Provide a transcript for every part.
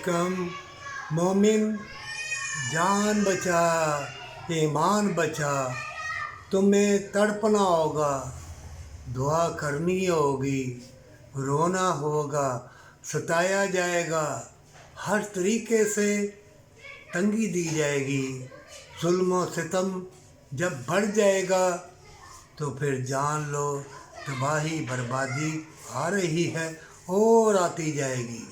अलैकुम। मोमिन जान बचा, ईमान बचा, तुम्हें तड़पना होगा, दुआ करनी होगी, रोना होगा, सताया जाएगा, हर तरीके से तंगी दी जाएगी। जुल्म और सितम जब बढ़ जाएगा तो फिर जान लो तबाही बर्बादी आ रही है और आती जाएगी।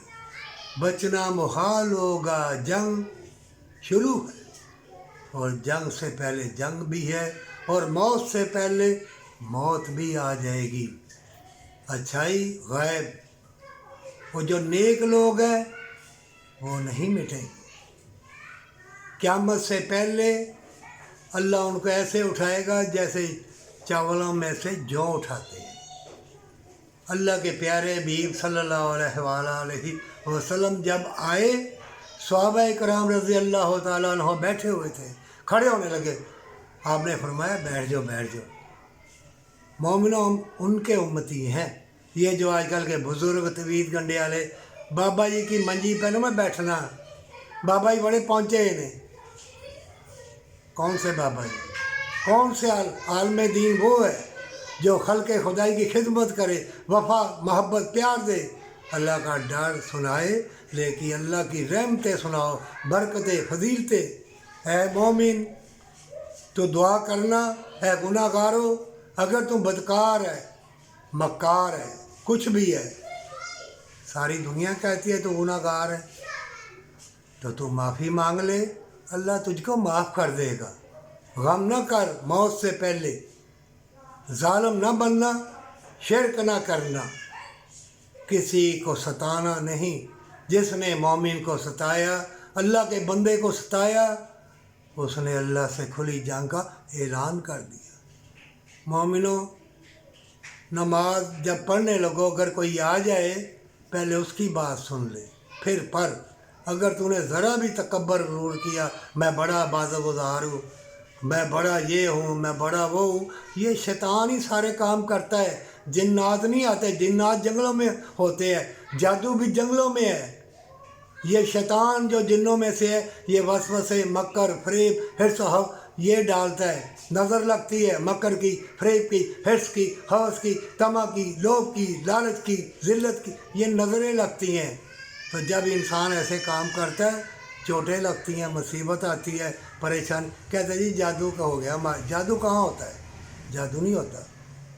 बचना मुहाल होगा, जंग शुरू है और जंग से पहले जंग भी है और मौत से पहले मौत भी आ जाएगी। अच्छाई गैब, वो जो नेक लोग हैं वो नहीं मिटेंगे। क़यामत से पहले अल्लाह उनको ऐसे उठाएगा जैसे चावलों में से जौ उठाते हैं। अल्लाह के प्यारे हबीब सल्लल्लाहु अलैहि वसल्लम जब आए, सहाबा कराम रज़ी अल्लाह तआला अन्हुम बैठे हुए थे, खड़े होने लगे। आपने फरमाया बैठ जाओ बैठ जाओ, मोमिनों हम उनके उम्मती हैं। ये जो आजकल के बुज़ुर्ग तवीज़ गंडे वाले बाबा जी की मंजी पर मैं बैठना, बाबा जी बड़े पहुँचे ने। कौन से बाबा जी? कौन से आलम दीन? वो है जो खल्क़े खुदाई की खिदमत करे, वफ़ा मोहब्बत प्यार दे, अल्लाह का डर सुनाए, लेकिन अल्लाह की रहमतें सुनाओ, बरकतें फजीलतें। ऐ मोमिन तो दुआ करना, ऐ गुनाहगारो अगर तुम बदकार है, मक्कार है, कुछ भी है, सारी दुनिया कहती है तो गुनाहगार है, तो तू माफ़ी मांग ले, अल्लाह तुझको माफ़ कर देगा। गम न कर मौत से पहले, जालिम न बनना, शिरक न करना, किसी को सताना नहीं। जिसने मोमिन को सताया, अल्लाह के बंदे को सताया, उसने अल्लाह से खुली जंग का ऐलान कर दिया। मोमिनों, नमाज जब पढ़ने लगो, अगर कोई आ जाए पहले उसकी बात सुन ले, फिर पढ़। अगर तूने ज़रा भी तकब्बर ज़रूर किया, मैं बड़ा बाज़गुज़ार हूँ, मैं बड़ा ये हूँ, मैं बड़ा वो हूँ, ये शैतान ही सारे काम करता है। जिन्नात नहीं आते, जिन्नात जंगलों में होते हैं, जादू भी जंगलों में है। ये शैतान जो जिन्नों में से है, ये वसवसे, मक्कर, फरेब, हिर्स ये डालता है। नज़र लगती है मक्कर की, फरेब की, हिर्स की, हवस की, तमा की, लोभ की, लालच की, ज़िल्लत की, ये नज़रें लगती हैं। तो जब इंसान ऐसे काम करता है, चोटें लगती हैं, मुसीबत आती है, परेशान, कहते जी जादू का हो गया। जादू कहाँ होता है? जादू नहीं होता।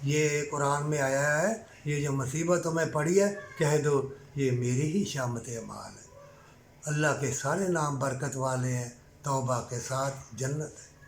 ये कुरान में आया है, ये जो मुसीबत तुम्हें पड़ी है, कह दो ये मेरी ही शामत अमाल है। अल्लाह के सारे नाम बरकत वाले हैं, तौबा के साथ जन्नत है।